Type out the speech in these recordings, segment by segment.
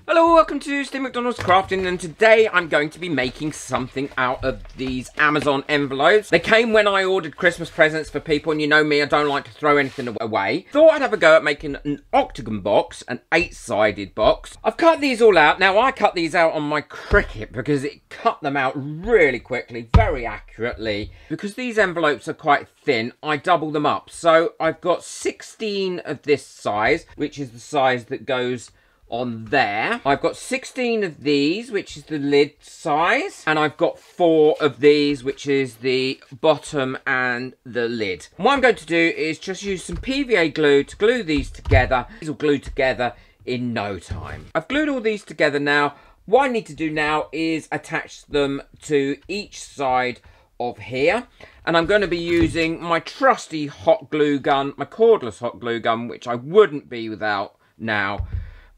Hello, welcome to Steve McDonald's Crafting, and today I'm going to be making something out of these Amazon envelopes. They came when I ordered Christmas presents for people, and you know me, I don't like to throw anything away. Thought I'd have a go at making an octagon box, an 8-sided box. I've cut these all out. Now, I cut these out on my Cricut because it cut them out really quickly, very accurately. Because these envelopes are quite thin, I double them up. So I've got 16 of this size, which is the size that goes on there. I've got 16 of these, which is the lid size, and I've got 4 of these, which is the bottom and the lid. And what I'm going to do is just use some PVA glue to glue these together. These will glue together in no time. I've glued all these together now. What I need to do now is attach them to each side of here, and I'm going to be using my trusty hot glue gun, my cordless hot glue gun, which I wouldn't be without now.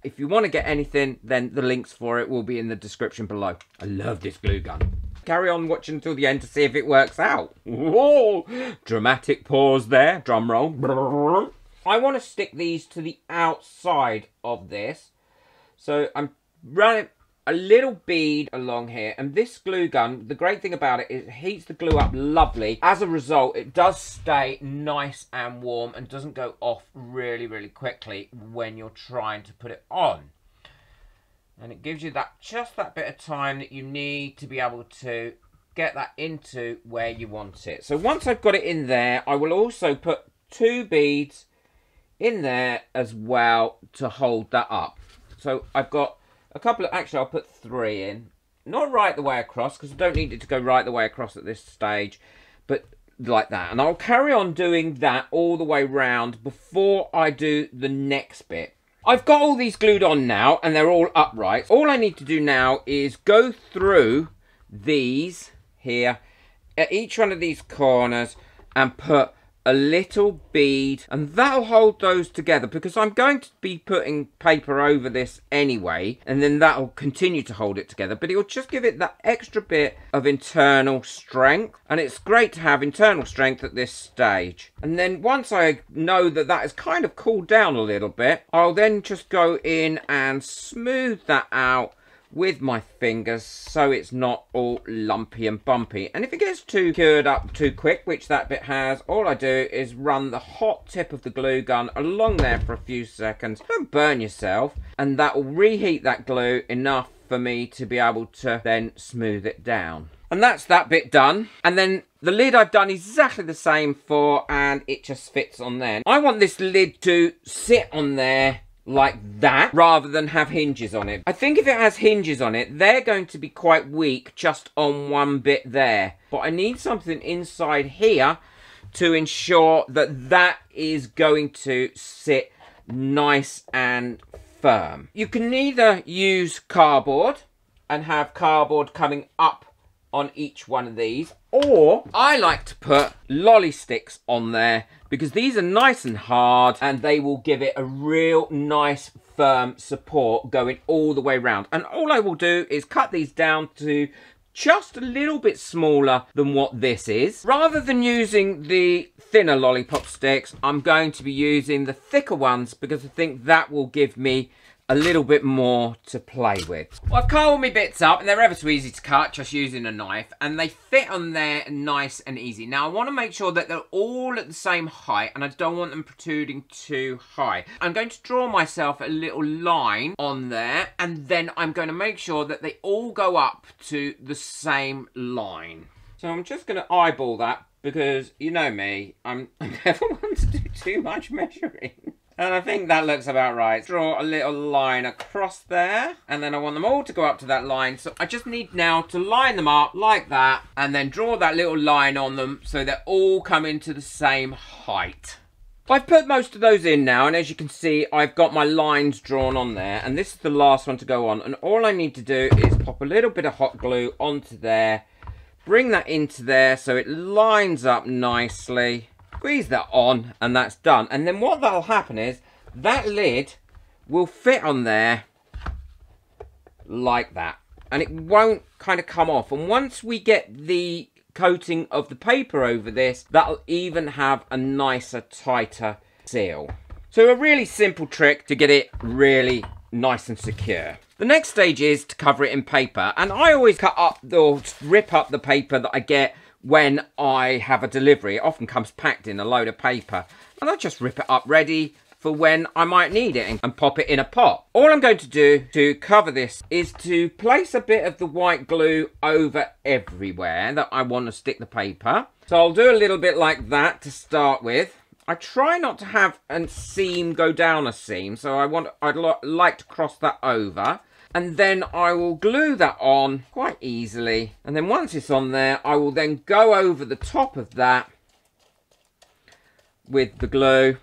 If you want to get anything, then the links for it will be in the description below. I love this glue gun. Carry on watching until the end to see if it works out. Whoa! Dramatic pause there. Drum roll. I want to stick these to the outside of this. So I'm running a little bead along here, and this glue gun, the great thing about it is it heats the glue up lovely. As a result, it does stay nice and warm and doesn't go off really quickly when you're trying to put it on. And it gives you that just that bit of time that you need to be able to get that into where you want it. So once I've got it in there, I will also put 2 beads in there as well to hold that up. So I've got a couple of, actually I'll put 3 in. Not right the way across, because I don't need it to go right the way across at this stage, but like that. And I'll carry on doing that all the way round before I do the next bit. I've got all these glued on now, and they're all upright. All I need to do now is go through these here, at each one of these corners, and put a little bead, and that'll hold those together, because I'm going to be putting paper over this anyway, and then that'll continue to hold it together, but it'll just give it that extra bit of internal strength. And it's great to have internal strength at this stage. And then once I know that that has kind of cooled down a little bit, I'll then just go in and smooth that out with my fingers so it's not all lumpy and bumpy. And if it gets too cured up too quick, which that bit has, all I do is run the hot tip of the glue gun along there for a few seconds. Don't burn yourself, and that will reheat that glue enough for me to be able to then smooth it down. And that's that bit done. And then the lid I've done exactly the same for, and it just fits on there. I want this lid to sit on there like that, rather than have hinges on it. I think if it has hinges on it, they're going to be quite weak just on one bit there. But I need something inside here to ensure that that is going to sit nice and firm. You can either use cardboard and have cardboard coming up on each one of these, or I like to put lolly sticks on there, because these are nice and hard and they will give it a real nice firm support going all the way around. And all I will do is cut these down to just a little bit smaller than what this is. Rather than using the thinner lollipop sticks, I'm going to be using the thicker ones, because I think that will give me a little bit more to play with. Well, I've cut all my bits up, and they're ever so easy to cut just using a knife, and they fit on there nice and easy. Now I want to make sure that they're all at the same height, and I don't want them protruding too high. I'm going to draw myself a little line on there, and then I'm going to make sure that they all go up to the same line. So I'm just going to eyeball that, because you know me, I never want to do too much measuring. And I think that looks about right. Draw a little line across there, and then I want them all to go up to that line. So I just need now to line them up like that, and then draw that little line on them so they're all coming to the same height. I've put most of those in now, and as you can see, I've got my lines drawn on there, and this is the last one to go on. And all I need to do is pop a little bit of hot glue onto there, bring that into there so it lines up nicely. Squeeze that on, and that's done. And then what that'll happen is that lid will fit on there like that, and it won't kind of come off. And once we get the coating of the paper over this, that'll even have a nicer, tighter seal. So a really simple trick to get it really nice and secure. The next stage is to cover it in paper, and I always cut up or rip up the paper that I get when I have a delivery. It often comes packed in a load of paper, and I just rip it up ready for when I might need it and pop it in a pot. All I'm going to do to cover this is to place a bit of the white glue over everywhere that I want to stick the paper. So I'll do a little bit like that to start with. I try not to have a seam go down a seam, so I'd like to cross that over. And then I will glue that on quite easily. And then once it's on there, I will then go over the top of that with the glue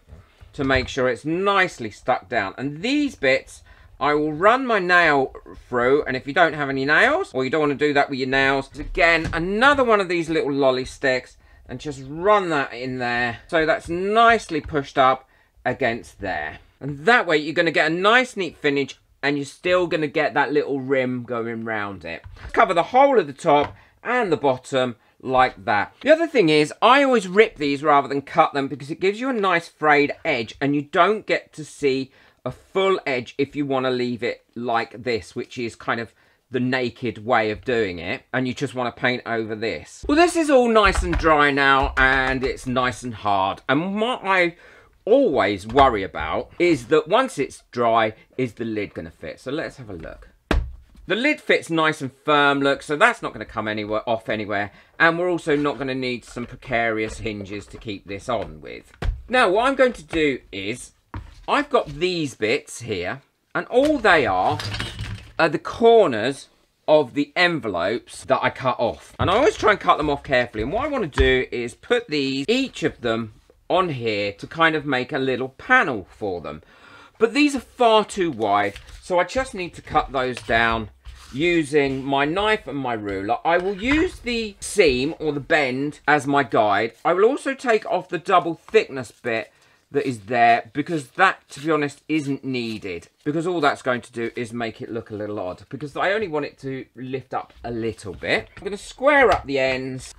to make sure it's nicely stuck down. And these bits, I will run my nail through, and if you don't have any nails, or you don't want to do that with your nails, again, another one of these little lolly sticks, and just run that in there. So that's nicely pushed up against there. And that way you're going to get a nice neat finish, and you're still going to get that little rim going round it. Cover the whole of the top and the bottom like that. The other thing is, I always rip these rather than cut them because it gives you a nice frayed edge, and you don't get to see a full edge if you want to leave it like this, which is kind of the naked way of doing it, and you just want to paint over this. Well, this is all nice and dry now, and it's nice and hard, and what I always worry about is that once it's dry, is the lid going to fit? So let's have a look. The lid fits nice and firm, look, so that's not going to come off anywhere. And we're also not going to need some precarious hinges to keep this on with. Now, what I'm going to do is, I've got these bits here, and all they are the corners of the envelopes that I cut off. And I always try and cut them off carefully. And what I want to do is put these, each of them, on here to kind of make a little panel for them. But these are far too wide, so I just need to cut those down using my knife and my ruler. I will use the seam or the bend as my guide. I will also take off the double thickness bit that is there, because that, to be honest, isn't needed, because all that's going to do is make it look a little odd, because I only want it to lift up a little bit. I'm going to square up the ends.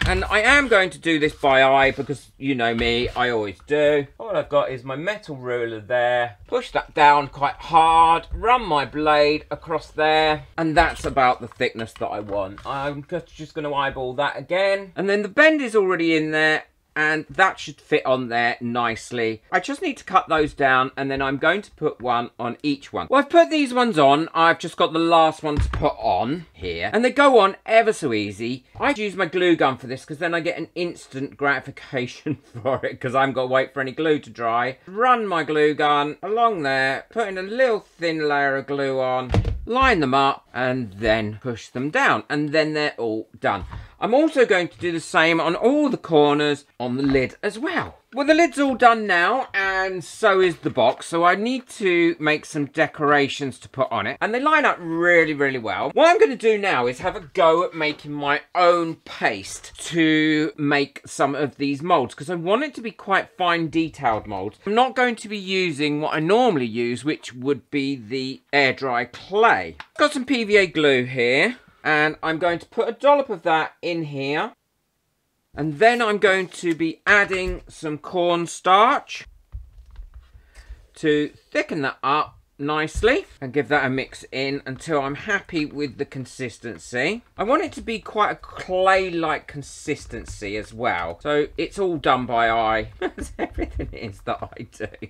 And I am going to do this by eye because, you know me, I always do. All I've got is my metal ruler there. Push that down quite hard. Run my blade across there. And that's about the thickness that I want. I'm just going to eyeball that again. And then the bend is already in there, and that should fit on there nicely. I just need to cut those down, and then I'm going to put one on each one. Well, I've put these ones on. I've just got the last one to put on here, and they go on ever so easy. I use my glue gun for this because then I get an instant gratification for it, because I haven't got to wait for any glue to dry. Run my glue gun along there, putting a little thin layer of glue on, line them up, and then push them down, and then they're all done. I'm also going to do the same on all the corners on the lid as well. Well, the lid's all done now, and so is the box, so I need to make some decorations to put on it, and they line up really, really well. What I'm going to do now is have a go at making my own paste to make some of these moulds, because I want it to be quite fine detailed moulds. I'm not going to be using what I normally use, which would be the air dry clay. Got some PVA glue here, and I'm going to put a dollop of that in here. And then I'm going to be adding some cornstarch to thicken that up nicely and give that a mix in until I'm happy with the consistency. I want it to be quite a clay-like consistency as well. So it's all done by eye, as everything is that I do.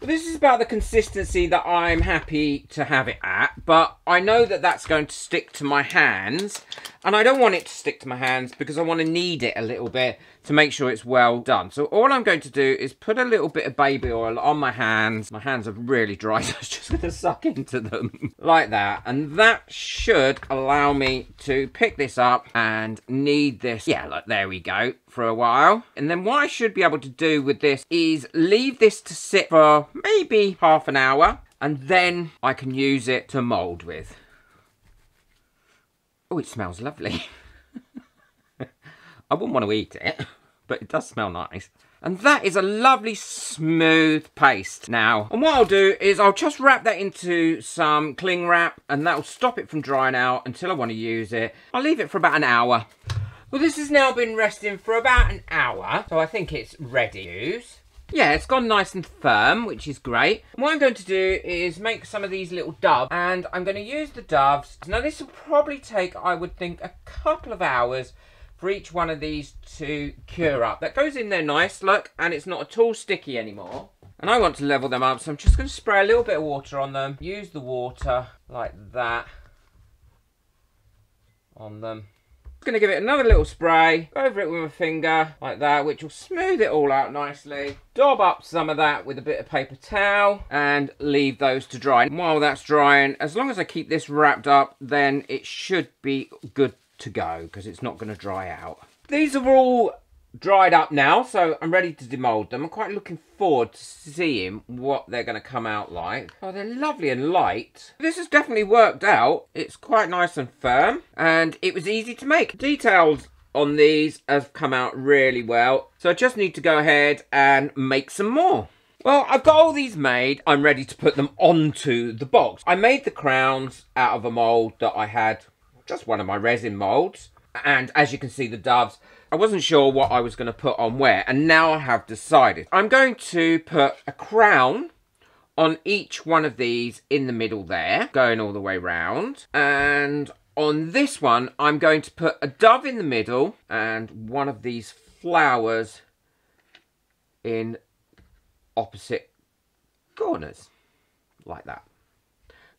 This is about the consistency that I'm happy to have it at, but I know that that's going to stick to my hands, and I don't want it to stick to my hands because I want to knead it a little bit to make sure it's well done. So all I'm going to do is put a little bit of baby oil on my hands. My hands are really dry, so it's just going to suck into them like that, and that should allow me to pick this up and knead this. Yeah, look, there we go, for a while. And then what I should be able to do with this is leave this to sit for maybe half an hour, and then I can use it to mould with. Oh, it smells lovely. I wouldn't want to eat it, but it does smell nice. And that is a lovely smooth paste now. And what I'll do is I'll just wrap that into some cling wrap, and that'll stop it from drying out until I want to use it. I'll leave it for about an hour. Well, this has now been resting for about an hour, so I think it's ready to use. Yeah, it's gone nice and firm, which is great. What I'm going to do is make some of these little doves, and I'm going to use the doves. Now, this will probably take, I would think, a couple of hours for each one of these to cure up. That goes in there nice, look, and it's not at all sticky anymore. And I want to level them up, so I'm just going to spray a little bit of water on them. Use the water like that on them. Going to give it another little spray, go over it with my finger like that, which will smooth it all out nicely. Daub up some of that with a bit of paper towel and leave those to dry. And while that's drying, as long as I keep this wrapped up, then it should be good to go, because it's not going to dry out. These are all dried up now, so I'm ready to demould them. I'm quite looking forward to seeing what they're going to come out like. Oh, they're lovely and light. This has definitely worked out. It's quite nice and firm, and it was easy to make. Details on these have come out really well, so I just need to go ahead and make some more. Well, I've got all these made. I'm ready to put them onto the box. I made the crowns out of a mould that I had, just one of my resin moulds, and as you can see, the doves, I wasn't sure what I was going to put on where, and now I have decided. I'm going to put a crown on each one of these in the middle there, going all the way round. And on this one, I'm going to put a dove in the middle and one of these flowers in opposite corners, like that,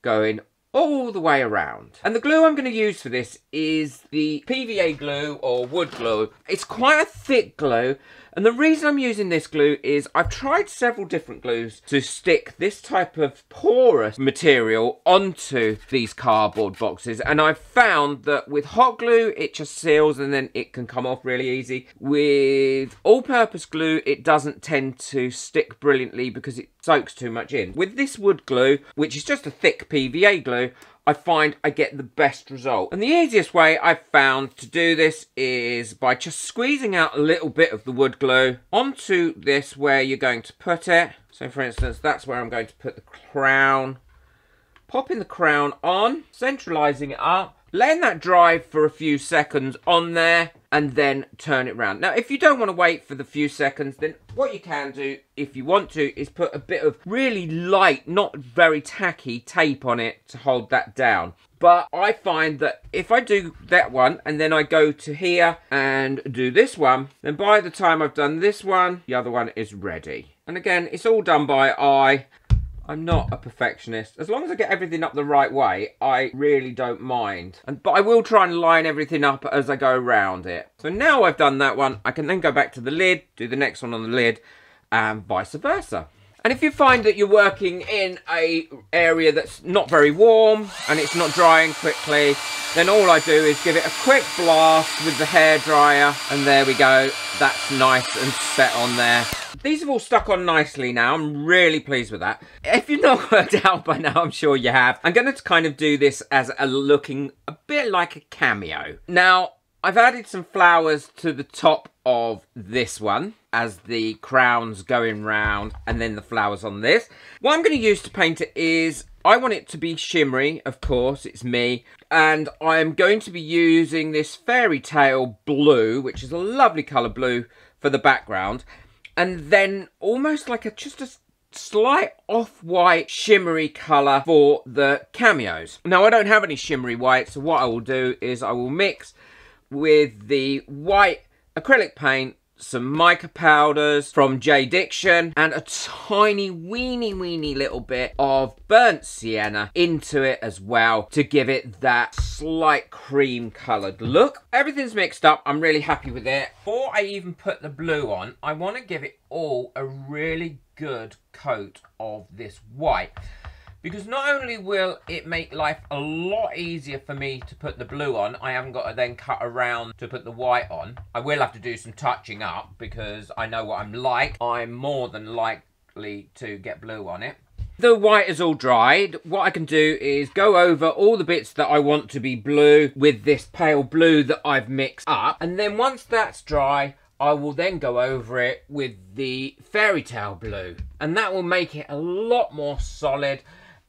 going all the way around. And the glue I'm going to use for this is the PVA glue or wood glue. It's quite a thick glue, and the reason I'm using this glue is I've tried several different glues to stick this type of porous material onto these cardboard boxes, and I've found that with hot glue it just seals and then it can come off really easy. With all-purpose glue it doesn't tend to stick brilliantly because it soaks too much in. With this wood glue, which is just a thick PVA glue, I find I get the best result. And the easiest way I've found to do this is by just squeezing out a little bit of the wood glue onto this where you're going to put it. So for instance, that's where I'm going to put the crown. Popping the crown on, centralising it up, letting that dry for a few seconds on there, and then turn it round. Now, if you don't want to wait for the few seconds, then what you can do, if you want to, is put a bit of really light, not very tacky tape on it to hold that down. But I find that if I do that one, and then I go to here and do this one, then by the time I've done this one, the other one is ready. And again, it's all done by eye. I'm not a perfectionist. As long as I get everything up the right way, I really don't mind. But I will try and line everything up as I go around it. So now I've done that one, I can then go back to the lid, do the next one on the lid, and vice versa. And if you find that you're working in an area that's not very warm and it's not drying quickly, then all I do is give it a quick blast with the hairdryer, and there we go. That's nice and set on there. These have all stuck on nicely now. I'm really pleased with that. If you've not worked out by now, I'm sure you have. I'm going to kind of do this as looking a bit like a cameo. Now, I've added some flowers to the top of this one as the crown's going round, and then the flowers on this. What I'm going to use to paint it is, I want it to be shimmery, of course, it's me. And I'm going to be using this fairy tale blue, which is a lovely colour blue for the background. And then almost like just a slight off-white shimmery colour for the cameos. Now, I don't have any shimmery white, so what I will do is I will mix with the white acrylic paint, some mica powders from J. Diction, and a tiny weeny little bit of burnt sienna into it as well to give it that slight cream coloured look. Everything's mixed up. I'm really happy with it. Before I even put the blue on, I want to give it all a really good coat of this white. Because not only will it make life a lot easier for me to put the blue on, I haven't got to then cut around to put the white on. I will have to do some touching up because I know what I'm like. I'm more than likely to get blue on it. The white is all dried. What I can do is go over all the bits that I want to be blue with this pale blue that I've mixed up. And then once that's dry, I will then go over it with the fairy tale blue. And that will make it a lot more solid.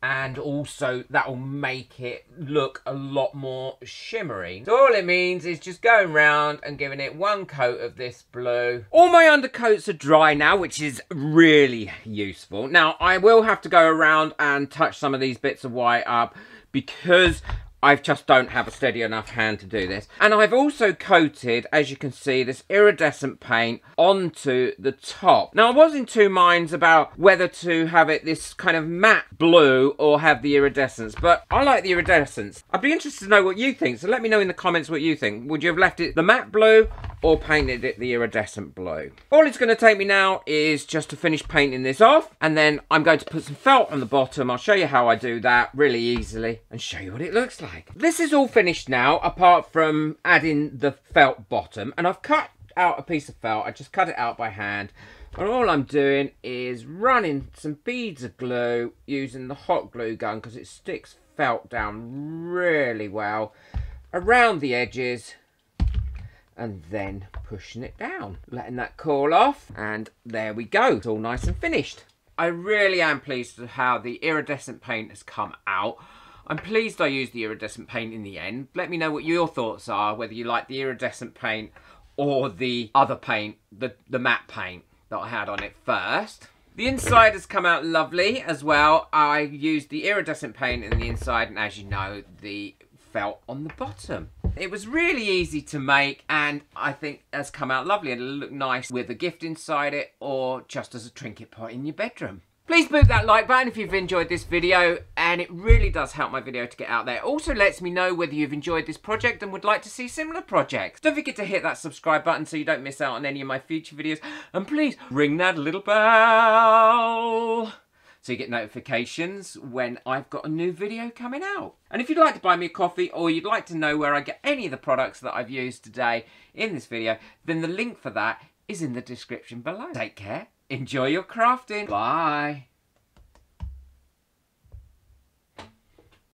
and also that will make it look a lot more shimmery. So all it means is just going round and giving it one coat of this blue. All my undercoats are dry now, which is really useful. Now I will have to go around and touch some of these bits of white up because I just don't have a steady enough hand to do this. And I've also coated, as you can see, this iridescent paint onto the top. Now, I was in two minds about whether to have it this kind of matte blue or have the iridescence, but I like the iridescence. I'd be interested to know what you think, so let me know in the comments what you think. Would you have left it the matte blue or painted it the iridescent blue? All it's going to take me now is just to finish painting this off, and then I'm going to put some felt on the bottom. I'll show you how I do that really easily and show you what it looks like. This is all finished now, apart from adding the felt bottom, and I've cut out a piece of felt. I just cut it out by hand, and all I'm doing is running some beads of glue using the hot glue gun because it sticks felt down really well around the edges, and then pushing it down, letting that cool off, and there we go. It's all nice and finished. I really am pleased with how the iridescent paint has come out. I'm pleased I used the iridescent paint in the end. Let me know what your thoughts are, whether you like the iridescent paint or the other paint, the matte paint that I had on it first. The inside has come out lovely as well. I used the iridescent paint in the inside, and as you know, the felt on the bottom. It was really easy to make, and I think has come out lovely, and it'll look nice with a gift inside it or just as a trinket pot in your bedroom. Please boot that like button if you've enjoyed this video, and it really does help my video to get out there. It also lets me know whether you've enjoyed this project and would like to see similar projects. Don't forget to hit that subscribe button so you don't miss out on any of my future videos, and please ring that little bell so you get notifications when I've got a new video coming out. And if you'd like to buy me a coffee, or you'd like to know where I get any of the products that I've used today in this video, then the link for that is in the description below. Take care. Enjoy your crafting. Bye.